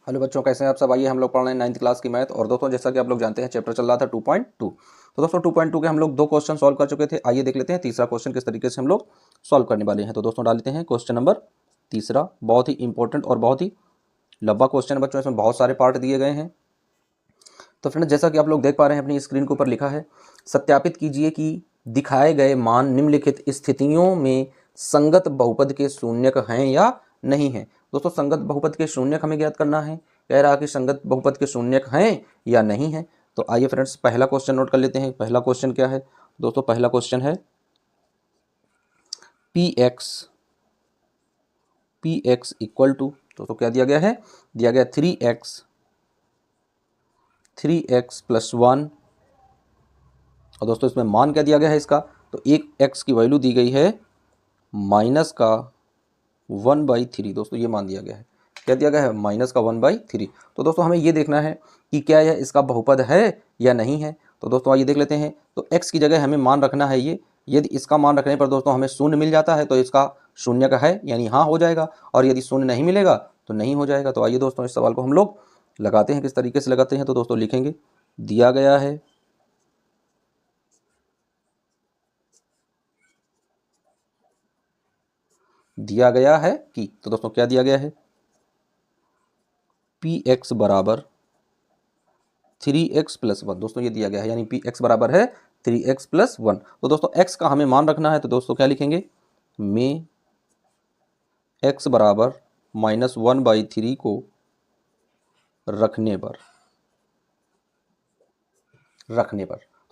Hello बच्चों, कैसे हैं आप सब। आइए हम लोग पढ़ रहे हैं 9th क्लास की मैथ। और दोस्तों जैसा कि आप लोग जानते हैं चैप्टर चल रहा था 2.2। तो दोस्तों 2.2 के हम लोग 2 क्वेश्चन सॉल्व कर चुके थे। आइए देख लेते हैं तीसरा क्वेश्चन किस तरीके से हम लोग सॉल्व करने वाले हैं। तो दोस्तों डाल लेते हैं क्वेश्चन नंबर तीसरा। बहुत ही इंपॉर्टेंट और बहुत ही लंबा क्वेश्चन है बच्चों, इसमें बहुत सारे पार्ट दिए गए हैं। तो फ्रेंड्स जैसा कि आप लोग देख पा रहे हैं अपनी स्क्रीन के ऊपर लिखा है, सत्यापित कीजिए कि दिखाए गए मान निम्नलिखित स्थितियों में संगत बहुपद के शून्यक हैं या नहीं है। दोस्तों संगत बहुपद के शून्यक हमें ज्ञात करना है। कह रहा कि संगत बहुपद के शून्यक हैं या नहीं है। तो आइए फ्रेंड्स पहला क्वेश्चन नोट कर लेते हैं। पहला क्वेश्चन क्या है दोस्तों? पहला क्वेश्चन है पी एक्स इक्वल टू, दोस्तों क्या दिया गया है? दिया गया 3x प्लस 1। और दोस्तों इसमें मान क्या दिया गया है इसका? तो एक x की वैल्यू दी गई है माइनस का 1/3। दोस्तों ये मान दिया गया है, क्या दिया गया है? माइनस का 1/3। तो दोस्तों हमें ये देखना है कि क्या यह इसका बहुपद है या नहीं है। तो दोस्तों आइए देख लेते हैं। तो x की जगह हमें मान रखना है ये। यदि इसका मान रखने पर दोस्तों हमें शून्य मिल जाता है तो इसका शून्य का है यानी हाँ हो जाएगा, और यदि शून्य नहीं मिलेगा तो नहीं हो जाएगा। तो आइए दोस्तों इस सवाल को हम लोग लगाते हैं। किस तरीके से लगाते हैं? तो दोस्तों लिखेंगे दिया गया है कि, तो दोस्तों क्या दिया गया है? पी एक्स बराबर 3x प्लस 1। दोस्तों ये दिया गया है यानी पी एक्स बराबर है 3x प्लस 1। तो दोस्तों x का हमें मान रखना है। तो दोस्तों क्या लिखेंगे? में x बराबर -1/3 को रखने पर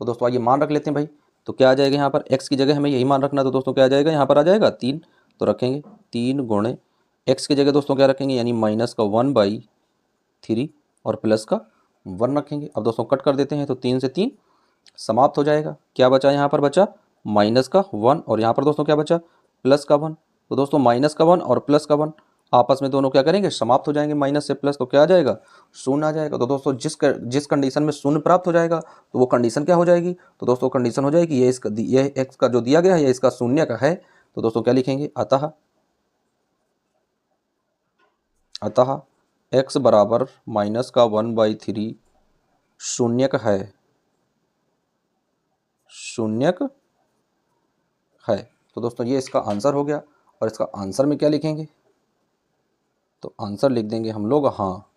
तो दोस्तों आइए मान रख लेते हैं भाई। तो क्या आ जाएगा यहाँ पर? x की जगह हमें यही मान रखना। तो दोस्तों क्या आ जाएगा यहाँ पर? आ जाएगा 3। तो रखेंगे 3 गुणे x की जगह दोस्तों क्या रखेंगे? यानी माइनस का 1/3 और प्लस का 1 रखेंगे। अब दोस्तों कट कर देते हैं तो 3 से 3 समाप्त हो जाएगा। क्या बचा यहाँ पर? बचा माइनस का 1, और यहाँ पर दोस्तों क्या बचा? प्लस का 1। तो दोस्तों माइनस का 1 और प्लस का 1 आपस में दोनों क्या करेंगे? समाप्त हो जाएंगे। माइनस से प्लस तो क्या आ जाएगा? शून्य आ जाएगा। तो दोस्तों जिस कंडीशन में शून्य प्राप्त हो जाएगा तो वो कंडीशन क्या हो जाएगी? तो दोस्तों कंडीशन हो जाएगी ये एक्स का जो दिया गया है ये इसका शून्य का है। तो दोस्तों क्या लिखेंगे? अतः x बराबर माइनस का 1/3 शून्यक है। तो दोस्तों ये इसका आंसर हो गया। और इसका आंसर में क्या लिखेंगे? तो आंसर लिख देंगे हम लोग हाँ।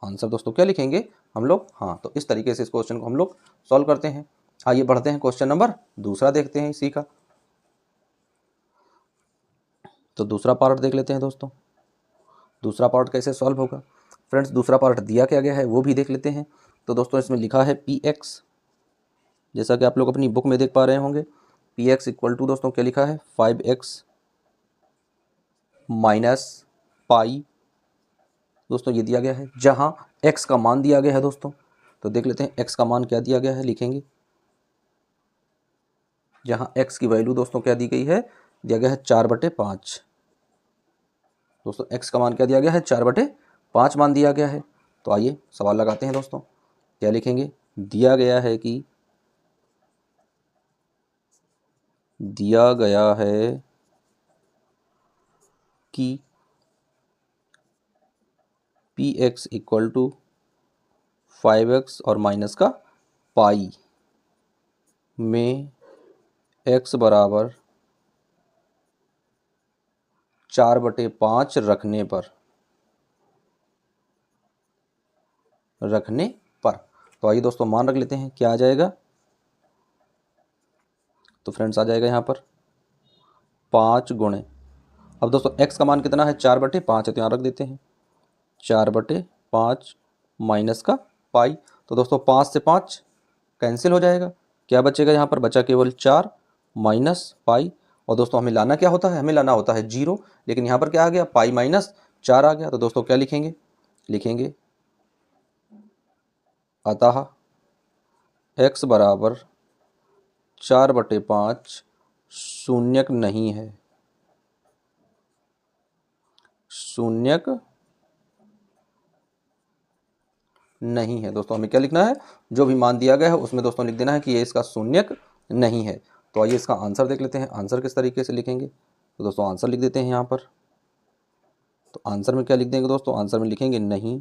आंसर दोस्तों क्या लिखेंगे हम लोग? हाँ। तो इस तरीके से इस क्वेश्चन को हम लोग सॉल्व करते हैं। आइए बढ़ते हैं क्वेश्चन नंबर दूसरा देखते हैं इसी का। तो दूसरा पार्ट देख लेते हैं दोस्तों। दूसरा पार्ट कैसे सॉल्व होगा फ्रेंड्स? दूसरा पार्ट दिया क्या गया है वो भी देख लेते हैं। तो दोस्तों इसमें लिखा है पी एक्स, जैसा कि आप लोग अपनी बुक में देख पा रहे होंगे। पी एक्स इक्वल टू दोस्तों क्या लिखा है? 5x minus pi. दोस्तों ये दिया गया है, जहां x का मान दिया गया है दोस्तों। तो देख लेते हैं x का मान क्या दिया गया है, लिखेंगे। जहां x की वैल्यू दोस्तों क्या दी गई है? दिया गया है 4/5। दोस्तों x का मान क्या दिया गया है? 4/5 मान दिया गया है। तो आइए सवाल लगाते हैं दोस्तों। क्या लिखेंगे? दिया गया है कि P x equal to 5x और माइनस का पाई में x बराबर 4/5 रखने पर तो आइए दोस्तों मान रख लेते हैं। क्या आ जाएगा? तो फ्रेंड्स आ जाएगा यहाँ पर 5 गुणे, अब दोस्तों x का मान कितना है? 4/5 है, तो यहाँ रख देते हैं 4/5 माइनस का पाई। तो दोस्तों 5 से 5 कैंसिल हो जाएगा। क्या बचेगा यहाँ पर? बचा केवल 4 माइनस पाई। और दोस्तों हमें लाना क्या होता है? हमें लाना होता है 0, लेकिन यहाँ पर क्या आ गया? पाई माइनस 4 आ गया। तो दोस्तों क्या लिखेंगे? लिखेंगे अतः x बराबर 4/5 शून्यक नहीं है। दोस्तों हमें क्या लिखना है? जो भी मान दिया गया है उसमें दोस्तों लिख देना है कि ये इसका शून्यक नहीं है। तो आइए इसका आंसर देख लेते हैं। आंसर किस तरीके से लिखेंगे? तो दोस्तों आंसर लिख देते हैं यहाँ पर। तो आंसर में क्या लिख देंगे दोस्तों, आंसर में लिखेंगे नहीं।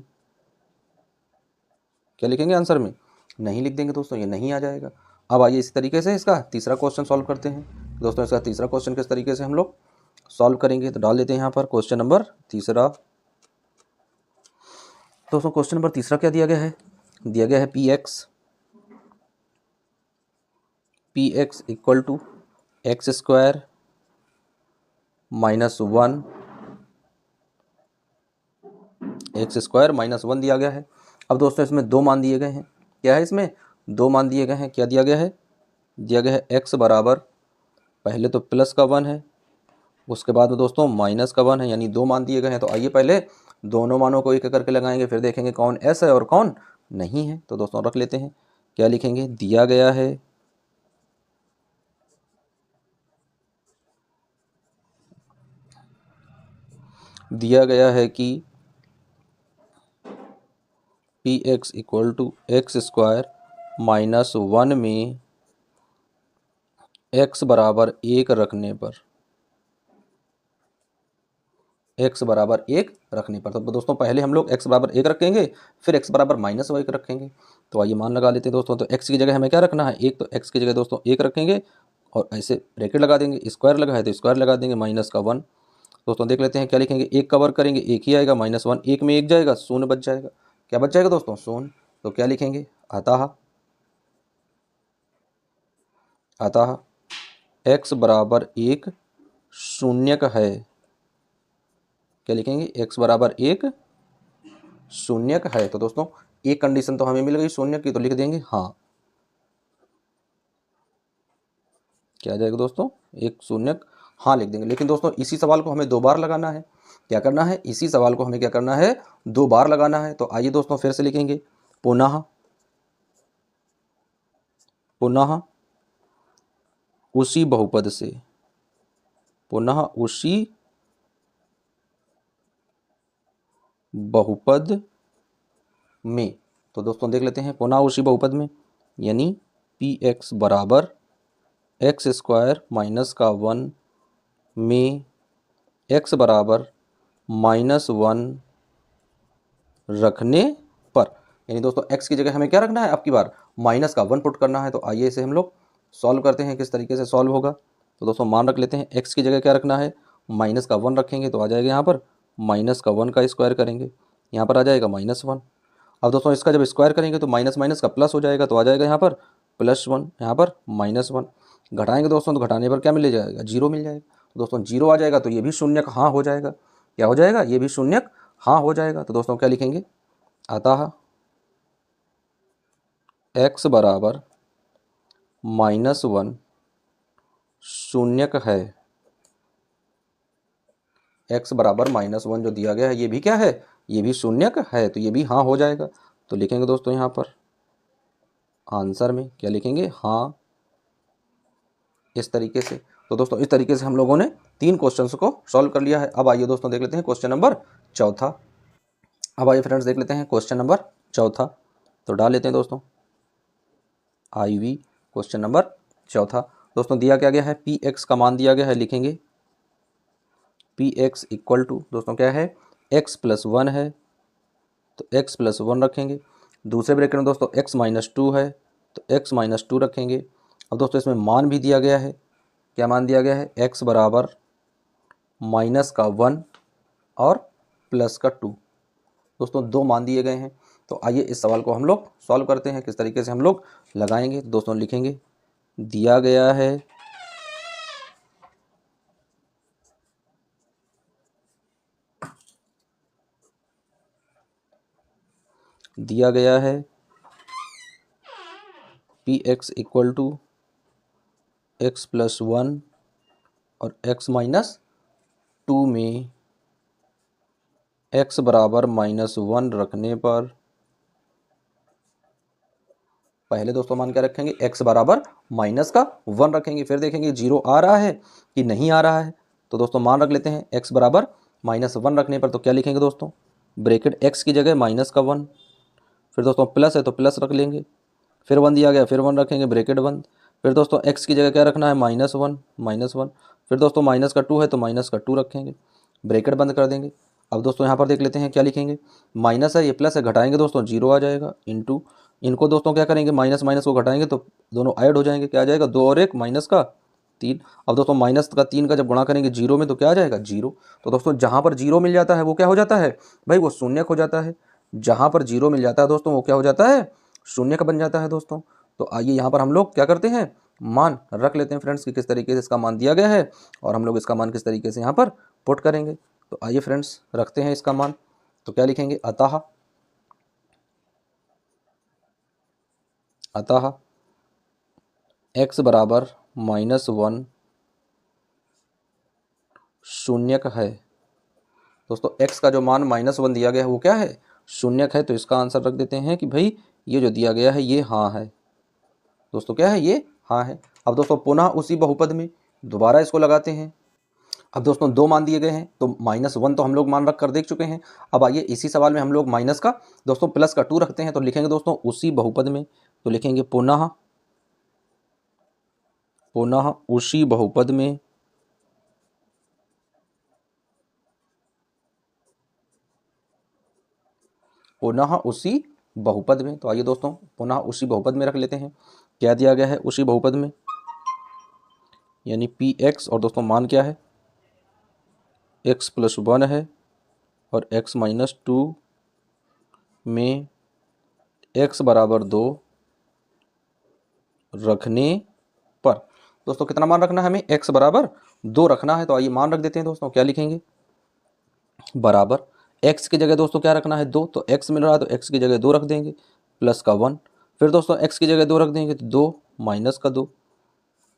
क्या लिखेंगे आंसर में, नहीं लिख देंगे दोस्तों, ये नहीं आ जाएगा। अब आइए इसी तरीके से इसका तीसरा क्वेश्चन सॉल्व करते हैं। दोस्तों इसका तीसरा क्वेश्चन किस तरीके से हम लोग सॉल्व करेंगे, तो डाल देते हैं यहाँ पर क्वेश्चन नंबर तीसरा। दोस्तों क्वेश्चन नंबर तीसरा क्या दिया गया है, दिया गया है P x equal to x square minus one, x square minus one दिया गया है। अब दोस्तों इसमें दो मान दिए गए हैं, क्या है इसमें, दो मान दिए गए हैं। क्या दिया गया है, दिया गया है एक्स बराबर, पहले तो प्लस का वन है, उसके बाद में दोस्तों माइनस का वन है, यानी दो मान दिए गए हैं। तो आइए पहले दोनों मानों को एक एक करके लगाएंगे, फिर देखेंगे कौन एस है और कौन नहीं है। तो दोस्तों रख लेते हैं, क्या लिखेंगे, दिया गया है कि P x equal to x square minus one में एक्स बराबर एक रखने पर, एक्स बराबर एक रखने पर, तो दोस्तों पहले हम लोग एक्स बराबर एक रखेंगे, फिर एक्स बराबर माइनस एक रखेंगे। तो आइए मान लगा लेते हैं दोस्तों। तो एक्स की जगह हमें क्या रखना है, एक, तो एक्स की जगह दोस्तों एक रखेंगे और ऐसे ब्रैकेट लगा देंगे, स्क्वायर लगा है तो स्क्वायर लगा देंगे, माइनस का वन। दोस्तों देख लेते हैं क्या लिखेंगे, एक का वर्ग करेंगे एक ही आएगा, माइनस वन, एक में एक जाएगा, शून्य बच जाएगा। क्या बच जाएगा दोस्तों, शून्य। तो क्या लिखेंगे, अतः एक्स बराबर एक शून्यक है। क्या लिखेंगे, एक्स बराबर एक शून्यक है। तो दोस्तों एक कंडीशन तो हमें मिल गई शून्य की, तो लिख देंगे हाँ। क्या आ जाएगा दोस्तों, एक शून्यक हाँ लिख देंगे। लेकिन दोस्तों इसी सवाल को हमें दो बार लगाना है। क्या करना है, इसी सवाल को हमें क्या करना है, दो बार लगाना है। तो आइए दोस्तों फिर से लिखेंगे, पुनः उसी बहुपद से, पुनः उसी बहुपद में। तो दोस्तों देख लेते हैं, पुनः उसी बहुपद में, यानी पी एक्स बराबर एक्स स्क्वायर माइनस का वन में एक्स बराबर माइनस वन रखने पर, यानी दोस्तों एक्स की जगह हमें क्या रखना है, अब की बार माइनस का वन पुट करना है। तो आइए इसे हम लोग सॉल्व करते हैं, किस तरीके से सॉल्व होगा। तो दोस्तों मान रख लेते हैं, एक्स की जगह क्या रखना है, माइनस का वन रखेंगे, तो आ जाएगा यहाँ पर माइनस का वन का स्क्वायर करेंगे, यहाँ पर आ जाएगा माइनस वन। अब दोस्तों इसका जब स्क्वायर करेंगे तो माइनस माइनस का प्लस हो जाएगा, तो आ जाएगा यहाँ पर प्लस वन, यहाँ पर माइनस वन। घटाएंगे दोस्तों तो घटाने पर क्या मिल जाएगा, जीरो मिल जाएगा। तो दोस्तों जीरो आ जाएगा तो ये भी शून्यक हाँ हो जाएगा। क्या हो जाएगा, ये भी शून्यक हाँ हो जाएगा। तो दोस्तों क्या लिखेंगे, अतः एक्स बराबर माइनस वन शून्यक है। एक्स बराबर माइनस वन जो दिया गया है ये भी क्या है, ये भी शून्यक है, तो ये भी हाँ हो जाएगा। तो लिखेंगे दोस्तों यहाँ पर आंसर में क्या लिखेंगे, हाँ, इस तरीके से। तो दोस्तों इस तरीके से हम लोगों ने तीन क्वेश्चंस को सॉल्व कर लिया है। अब आइए दोस्तों देख लेते हैं क्वेश्चन नंबर चौथा। अब आइए फ्रेंड्स देख लेते हैं क्वेश्चन नंबर चौथा। तो डाल लेते हैं दोस्तों IV क्वेश्चन नंबर चौथा। दोस्तों दिया क्या गया है, पी एक्स का मान दिया गया है, लिखेंगे पी एक्स इक्वल टू, दोस्तों क्या है, एक्स प्लस वन है, तो एक्स प्लस वन रखेंगे। दूसरे ब्रैकेट में दोस्तों एक्स माइनस टू है, तो एक्स माइनस टू रखेंगे। अब दोस्तों इसमें मान भी दिया गया है, क्या मान दिया गया है, एक्स बराबर माइनस का वन और प्लस का टू। दोस्तों दो मान दिए गए हैं। तो आइए इस सवाल को हम लोग सॉल्व करते हैं, किस तरीके से हम लोग लगाएंगे। दोस्तों लिखेंगे, दिया गया है P x equal to x plus one और एक्स माइनस टू में एक्स बराबर माइनस वन रखने पर, पहले दोस्तों मान क्या रखेंगे, एक्स बराबर माइनस का वन रखेंगे, फिर देखेंगे जीरो आ रहा है कि नहीं आ रहा है। तो दोस्तों मान रख लेते हैं एक्स बराबर माइनस वन रखने पर, तो क्या लिखेंगे दोस्तों, ब्रैकेट एक्स की जगह माइनस का वन, फिर दोस्तों प्लस है तो प्लस रख लेंगे, फिर वन दिया गया फिर वन रखेंगे, ब्रैकेट बंद। फिर दोस्तों एक्स की जगह क्या रखना है, माइनस वन, फिर दोस्तों माइनस का टू है तो माइनस का टू रखेंगे, ब्रैकेट बंद कर देंगे। अब दोस्तों यहाँ पर देख लेते हैं क्या लिखेंगे, माइनस है ये प्लस है, घटाएंगे दोस्तों जीरो आ जाएगा, इंटू इनको दोस्तों क्या करेंगे, माइनस माइनस को घटाएंगे तो दोनों ऐड हो जाएंगे, क्या आ जाएगा 2 और 1 माइनस का 3। अब दोस्तों माइनस का 3 का जब गुणा करेंगे जीरो में तो क्या आ जाएगा जीरो। तो दोस्तों जहाँ पर जीरो मिल जाता है वो क्या हो जाता है भाई, वो शून्यक हो जाता है। जहाँ पर जीरो मिल जाता है दोस्तों वो क्या हो जाता है, शून्यक बन जाता है दोस्तों। तो आइए यहाँ पर हम लोग क्या करते हैं, मान रख लेते हैं फ्रेंड्स कि किस तरीके से इसका मान दिया गया है और हम लोग इसका मान किस तरीके से यहाँ पर पुट करेंगे। तो आइए फ्रेंड्स रखते हैं इसका मान। तो क्या लिखेंगे, अतः x बराबर -1 शून्यक है। दोस्तों x का जो मान -1 दिया गया है वो क्या है, शून्यक है। तो इसका आंसर रख देते हैं कि भाई ये जो दिया गया है ये हाँ है। दोस्तों क्या है, ये हाँ है। अब दोस्तों पुनः उसी बहुपद में दोबारा इसको लगाते हैं। अब दोस्तों दो मान दिए गए हैं तो -1 तो हम लोग मान रख कर देख चुके हैं। अब आइए इसी सवाल में हम लोग माइनस का दोस्तों प्लस का 2 रखते हैं। तो लिखेंगे दोस्तों उसी बहुपद में, तो लिखेंगे पुनः उसी बहुपद में पुनः उसी बहुपद में। तो आइए दोस्तों पुनः उसी बहुपद में रख लेते हैं। क्या दिया गया है उसी बहुपद में, यानी px और दोस्तों मान क्या है, x + 1 है और x - 2 में x बराबर 2 रखने पर। दोस्तों कितना मान रखना है हमें, x बराबर 2 रखना है। तो आइए मान रख देते हैं दोस्तों, क्या लिखेंगे, बराबर x की जगह दोस्तों क्या रखना है 2, तो x मिल रहा है तो x की जगह 2 रख देंगे प्लस का 1। फिर दोस्तों x की जगह 2 रख देंगे तो 2 माइनस का 2।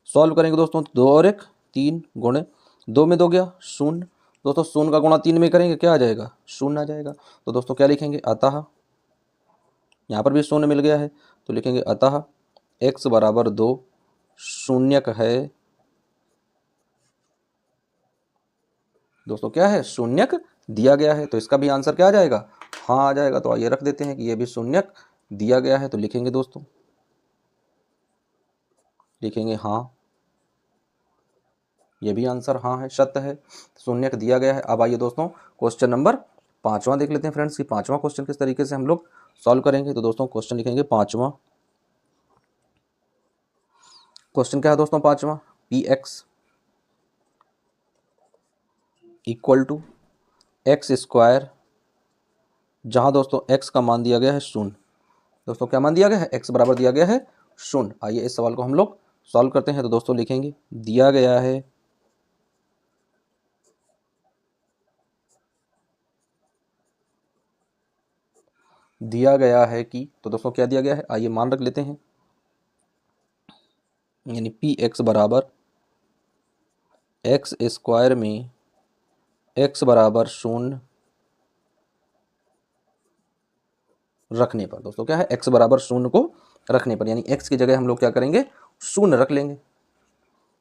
सॉल्व करेंगे दोस्तों 2 और 1 3 गुणे 2 में 2 गया शून्य। दोस्तों शून्य का गुणा 3 में करेंगे क्या आ जाएगा, शून्य आ जाएगा। तो दोस्तों क्या लिखेंगे, अतः यहाँ पर भी शून्य मिल गया है तो लिखेंगे अतः x बराबर 2 शून्यक है। दोस्तों क्या है, शून्यक दिया गया है। तो इसका भी आंसर क्या आ जाएगा, हाँ आ जाएगा। तो आइए रख देते हैं कि ये भी शून्यक दिया गया है। तो लिखेंगे दोस्तों, लिखेंगे हाँ, ये भी आंसर हाँ है, सत्य है, शून्यक दिया गया है। अब आइए दोस्तों क्वेश्चन नंबर 5वां देख लेते हैं फ्रेंड्स कि 5वां क्वेश्चन किस तरीके से हम लोग सॉल्व करेंगे। तो दोस्तों क्वेश्चन लिखेंगे 5वां। क्वेश्चन क्या है दोस्तों 5वां, px = x², जहां दोस्तों x का मान दिया गया है 0। दोस्तों क्या मान दिया गया है, x बराबर दिया गया है 0। आइए इस सवाल को हम लोग सॉल्व करते हैं। तो दोस्तों लिखेंगे दिया गया है कि, तो दोस्तों क्या दिया गया है, आइए मान रख लेते हैं, यानी px बराबर x² में x बराबर 0 रखने पर। दोस्तों क्या है, x बराबर 0 को रखने पर, यानी x की जगह हम लोग क्या करेंगे, 0 रख लेंगे।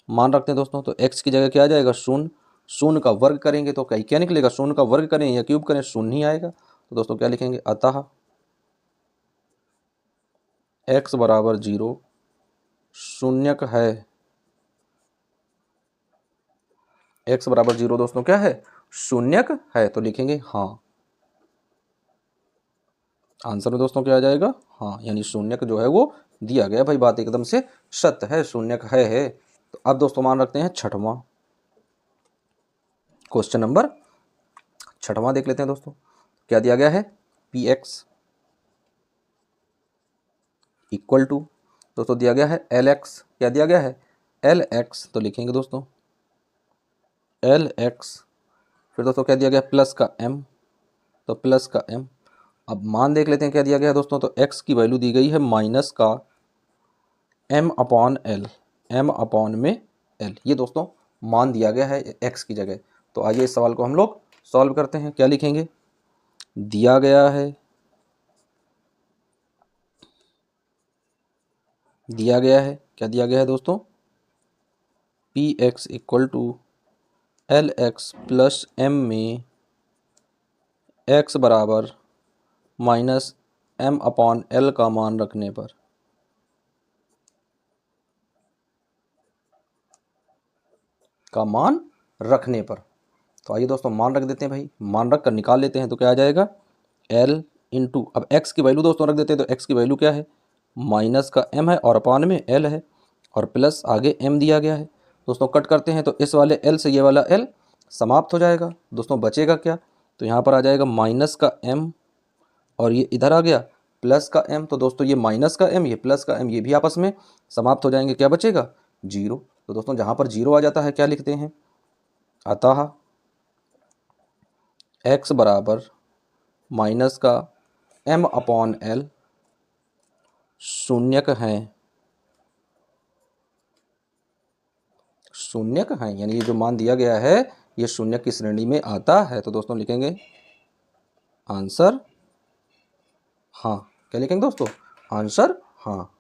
मान रखते हैं दोस्तों, तो x की जगह क्या आ जाएगा 0, 0 का वर्ग करेंगे तो कहीं क्या निकलेगा, 0 का वर्ग करें या क्यूब करें 0 ही आएगा। तो दोस्तों क्या लिखेंगे, अतः x बराबर 0 शून्यक है। x बराबर 0 दोस्तों क्या है, शून्यक है। तो लिखेंगे हाँ, आंसर में दोस्तों क्या आ जाएगा, हाँ, यानी शून्यक जो है वो दिया गया। भाई बात एकदम से सत्य है, शून्यक है। तो अब दोस्तों मान रखते हैं 6वां क्वेश्चन नंबर 6वां देख लेते हैं दोस्तों। क्या दिया गया है, px = दोस्तों दिया गया है lx। क्या दिया गया है, lx। तो लिखेंगे दोस्तों lx। फिर दोस्तों क्या दिया गया, प्लस का m, तो प्लस का m। अब मान देख लेते हैं क्या दिया गया है दोस्तों, तो x की वैल्यू दी गई है माइनस का m/l, m/l। ये दोस्तों मान दिया गया है x की जगह। तो आइए इस सवाल को हम लोग सॉल्व करते हैं। क्या लिखेंगे, दिया गया है क्या दिया गया है दोस्तों, px = lx + m में x बराबर -m/l का मान रखने पर। तो आइए दोस्तों मान रख देते हैं भाई, मान रख कर निकाल लेते हैं तो क्या आ जाएगा L इंटू, अब x की वैल्यू दोस्तों रख देते हैं तो x की वैल्यू क्या है माइनस का m है और अपान में L है और प्लस आगे m दिया गया है। दोस्तों कट करते हैं तो इस वाले L से ये वाला L समाप्त हो जाएगा। दोस्तों बचेगा क्या, तो यहाँ पर आ जाएगा माइनस का m और ये इधर आ गया प्लस का m। तो दोस्तों ये माइनस का m, ये प्लस का m, ये भी आपस में समाप्त हो जाएंगे, क्या बचेगा जीरो। तो दोस्तों जहाँ पर जीरो आ जाता है क्या लिखते हैं, अतः x बराबर माइनस का m अपॉन L शून्यक है, शून्यक है, यानी ये जो मान दिया गया है ये शून्यक की श्रेणी में आता है। तो दोस्तों लिखेंगे आंसर हाँ। क्या लिखेंगे दोस्तों, आंसर हाँ।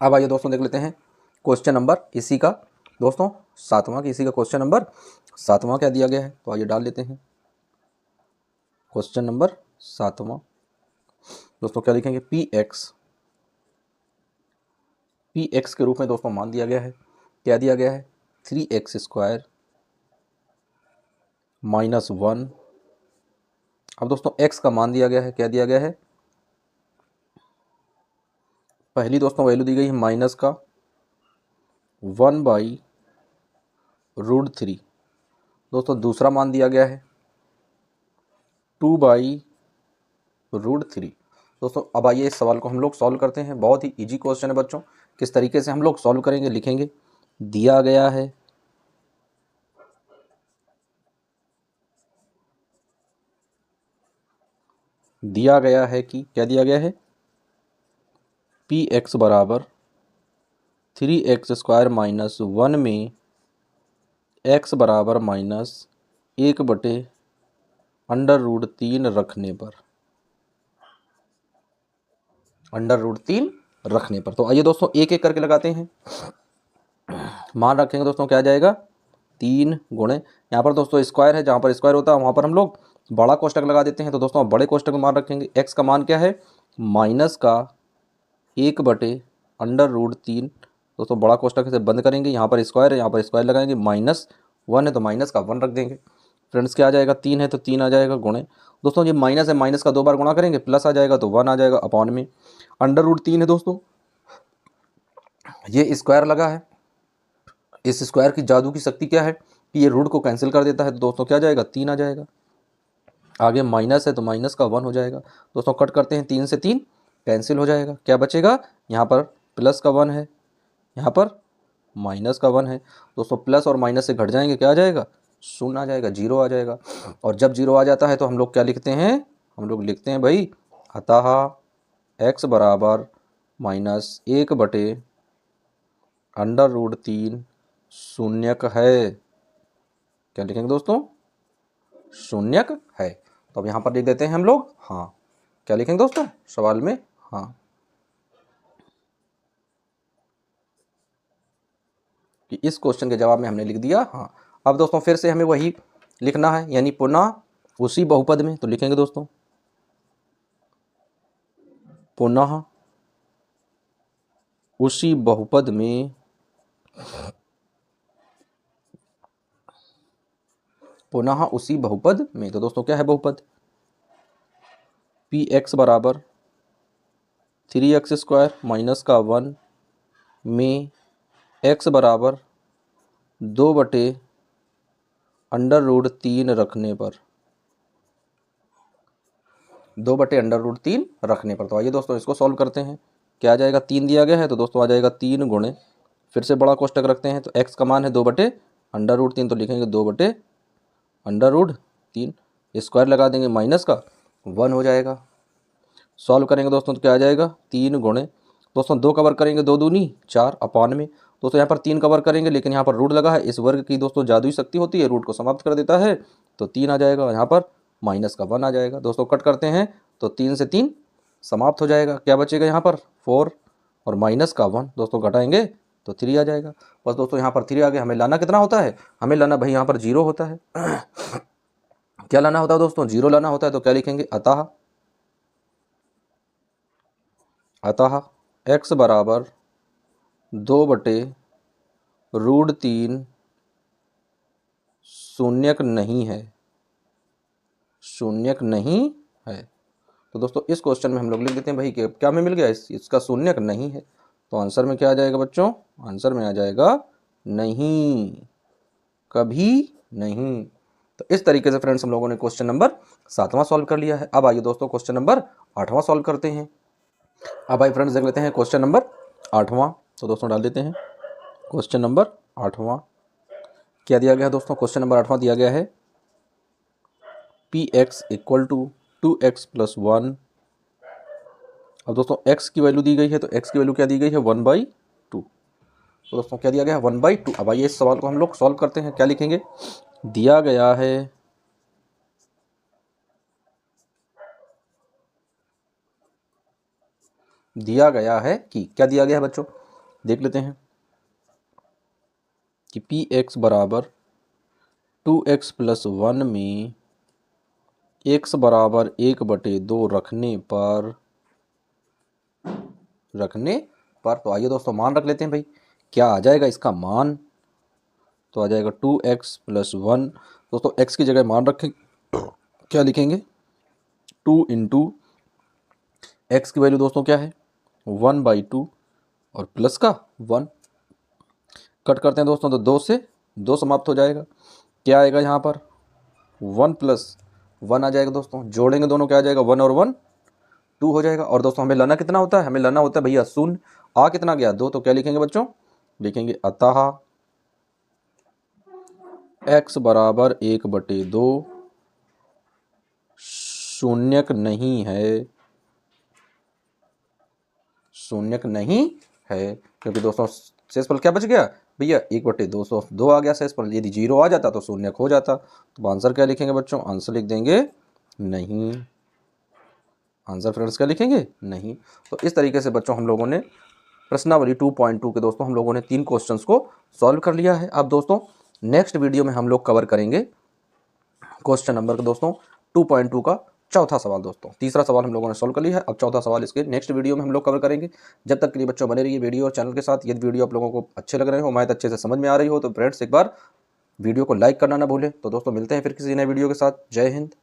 अब आइए दोस्तों देख लेते हैं क्वेश्चन नंबर इसी का दोस्तों 7वां की, इसी का क्वेश्चन नंबर 7वां क्या दिया गया है, तो आइए डाल लेते हैं क्वेश्चन नंबर 7वां। दोस्तों क्या लिखेंगे, पी एक्स के रूप में दोस्तों मान दिया गया है, क्या दिया गया है 3x स्क्वायर माइनस 1। अब दोस्तों x का मान दिया गया है, क्या दिया गया है, पहली दोस्तों वैल्यू दी गई है माइनस का 1/√3। दोस्तों दूसरा मान दिया गया है 2/√3। दोस्तों अब आइए इस सवाल को हम लोग सॉल्व करते हैं। बहुत ही इजी क्वेश्चन है बच्चों, किस तरीके से हम लोग सॉल्व करेंगे लिखेंगे। दिया गया है कि क्या दिया गया है, पी एक्स बराबर 3x स्क्वायर माइनस 1 में x बराबर माइनस 1/√3 रखने पर, √3 रखने पर। तो आइए दोस्तों एक एक करके लगाते हैं। मान रखेंगे दोस्तों क्या आ जाएगा 3 गुणे, यहाँ पर दोस्तों स्क्वायर है, जहाँ पर स्क्वायर होता है वहाँ पर हम लोग बड़ा कोष्टक लगा देते हैं। तो दोस्तों अब बड़े कोष्टक में मान रखेंगे, x का मान क्या है माइनस का 1/√3। दोस्तों बड़ा कोष्टक से बंद करेंगे, यहाँ पर स्क्वायर है, यहाँ पर स्क्वायर लगाएंगे, माइनस 1 है तो माइनस का 1 रख देंगे। फ्रेंड्स क्या आ जाएगा 3 है तो 3 आ जाएगा गुणे। दोस्तों ये माइनस है, माइनस का 2 बार गुणा करेंगे प्लस आ जाएगा तो 1 आ जाएगा अपॉन में √3 है। दोस्तों ये स्क्वायर लगा है, इस स्क्वायर की जादू की शक्ति क्या है कि ये रूट को कैंसिल कर देता है। तो दोस्तों क्या आ जाएगा 3 आ जाएगा, आगे माइनस है तो माइनस का 1 हो जाएगा। दोस्तों कट करते हैं, 3 से 3 कैंसिल हो जाएगा, क्या बचेगा यहाँ पर प्लस का 1 है, यहाँ पर माइनस का 1 है। दोस्तों प्लस और माइनस से घट जाएंगे, क्या आ जाएगा शून्य आ जाएगा, जीरो आ जाएगा। और जब जीरो आ जाता है तो हम लोग क्या लिखते हैं, हम लोग लिखते हैं भाई अतः x बराबर माइनस 1/√3 शून्यक है। क्या लिखेंगे दोस्तों, शून्यक है। तो अब यहाँ पर लिख देते हैं हम लोग हाँ। क्या लिखेंगे दोस्तों सवाल में हाँ, कि इस क्वेश्चन के जवाब में हमने लिख दिया हाँ। अब दोस्तों फिर से हमें वही लिखना है, यानी पुनः उसी बहुपद में। तो लिखेंगे दोस्तों पुनः उसी बहुपद में पुनः उसी बहुपद में। तो दोस्तों क्या है बहुपद, पी एक्स बराबर 3x स्क्वायर माइनस का 1 में x बराबर 2/√3 रखने पर, 2/√3 रखने पर। तो आइए दोस्तों इसको सॉल्व करते हैं। क्या आ जाएगा, 3 दिया गया है तो दोस्तों आ जाएगा 3 गुणे, फिर से बड़ा कोष्टक रखते हैं तो x का मान है 2/√3, तो लिखेंगे 2/√3, स्क्वायर लगा देंगे, माइनस का 1 हो जाएगा। सॉल्व करेंगे दोस्तों तो क्या आ जाएगा 3 गुणे, दोस्तों 2 कवर करेंगे 2 दूनी 4 अपॉन में। दोस्तों यहाँ पर 3 कवर करेंगे लेकिन यहाँ पर रूट लगा है, इस वर्ग की दोस्तों जादुई शक्ति होती है, रूट को समाप्त कर देता है। तो 3 आ जाएगा, यहाँ पर माइनस का 1 आ जाएगा। दोस्तों कट करते हैं तो 3 से 3 समाप्त हो जाएगा, क्या बचेगा यहाँ पर 4 और माइनस का 1। दोस्तों घटाएंगे तो 3 आ जाएगा। बस दोस्तों यहाँ पर 3 आ गया, हमें लाना कितना होता है, हमें लाना भाई यहाँ पर 0 होता है। क्या लाना होता है दोस्तों, 0 लाना होता है। तो क्या लिखेंगे अतः x बराबर 2/√3 शून्यक नहीं है, शून्यक नहीं है। तो दोस्तों इस क्वेश्चन में हम लोग लिख देते हैं भाई कि क्या हमें मिल गया, इसका शून्यक नहीं है। तो आंसर में क्या आ जाएगा बच्चों, आंसर में आ जाएगा नहीं, कभी नहीं। तो इस तरीके से फ्रेंड्स हम लोगों ने क्वेश्चन नंबर 7वां सॉल्व कर लिया है। अब आइए दोस्तों क्वेश्चन नंबर 8वां सॉल्व करते हैं। अब आइए फ्रेंड्स देख लेते हैं क्वेश्चन नंबर 8वां। तो दोस्तों डाल देते हैं क्वेश्चन नंबर 8वां। क्या दिया गया है दोस्तों, क्वेश्चन नंबर 8वां दिया गया है px equal to 2x plus 1। अब दोस्तों x की वैल्यू दी गई है, तो x की वैल्यू क्या दी गई है 1/2। तो दोस्तों क्या दिया गया है 1/2। अब आइए इस सवाल को हम लोग सॉल्व करते हैं। क्या लिखेंगे, दिया गया है कि क्या दिया गया है बच्चों, देख लेते हैं कि px बराबर 2x प्लस 1 में x बराबर 1/2 रखने पर तो आइए दोस्तों मान रख लेते हैं भाई। क्या आ जाएगा इसका मान, तो आ जाएगा 2x प्लस 1। दोस्तों x की जगह मान रखें, क्या लिखेंगे 2 इंटू एक्स की वैल्यू दोस्तों क्या है 1/2 और प्लस का 1। कट करते हैं दोस्तों तो 2 से 2 समाप्त हो जाएगा। क्या आएगा यहाँ पर 1 प्लस 1 आ जाएगा दोस्तों, जोड़ेंगे दोनों क्या आ जाएगा 1 और 1 2 हो जाएगा। और दोस्तों हमें लाना कितना होता है, हमें लाना होता है भैया शून्य। आ कितना गया 2, तो क्या लिखेंगे बच्चों, लिखेंगे अतः x बराबर 1/2 शून्यक नहीं है, शून्यक नहीं है। क्योंकि दोस्तों शेषफल क्या बच गया भैया 1/2, 2 आ गया शेषफल। यदि 0 आ जाता तो शून्यक हो जाता। तो आंसर क्या लिखेंगे बच्चों, आंसर लिख देंगे नहीं। आंसर फ्रेंड्स क्या लिखेंगे नहीं। तो इस तरीके से बच्चों हम लोगों ने प्रश्नावली 2.2 के दोस्तों हम लोगों ने 3 क्वेश्चंस को सॉल्व कर लिया है। अब दोस्तों नेक्स्ट वीडियो में हम लोग कवर करेंगे क्वेश्चन नंबर दोस्तों 2.2 का चौथा सवाल। दोस्तों तीसरा सवाल हम लोगों ने सॉल्व कर लिया है, अब चौथा सवाल इसके नेक्स्ट वीडियो में हम लोग कवर करेंगे। जब तक के लिए बच्चों बने रहिए वीडियो और चैनल के साथ। यदि वीडियो आप लोगों को अच्छे लग रहे हो, मैथ अच्छे से समझ में आ रही हो, तो फ्रेंड्स एक बार वीडियो को लाइक करना ना भूलें। तो दोस्तों मिलते हैं फिर किसी नए वीडियो के साथ। जय हिंद।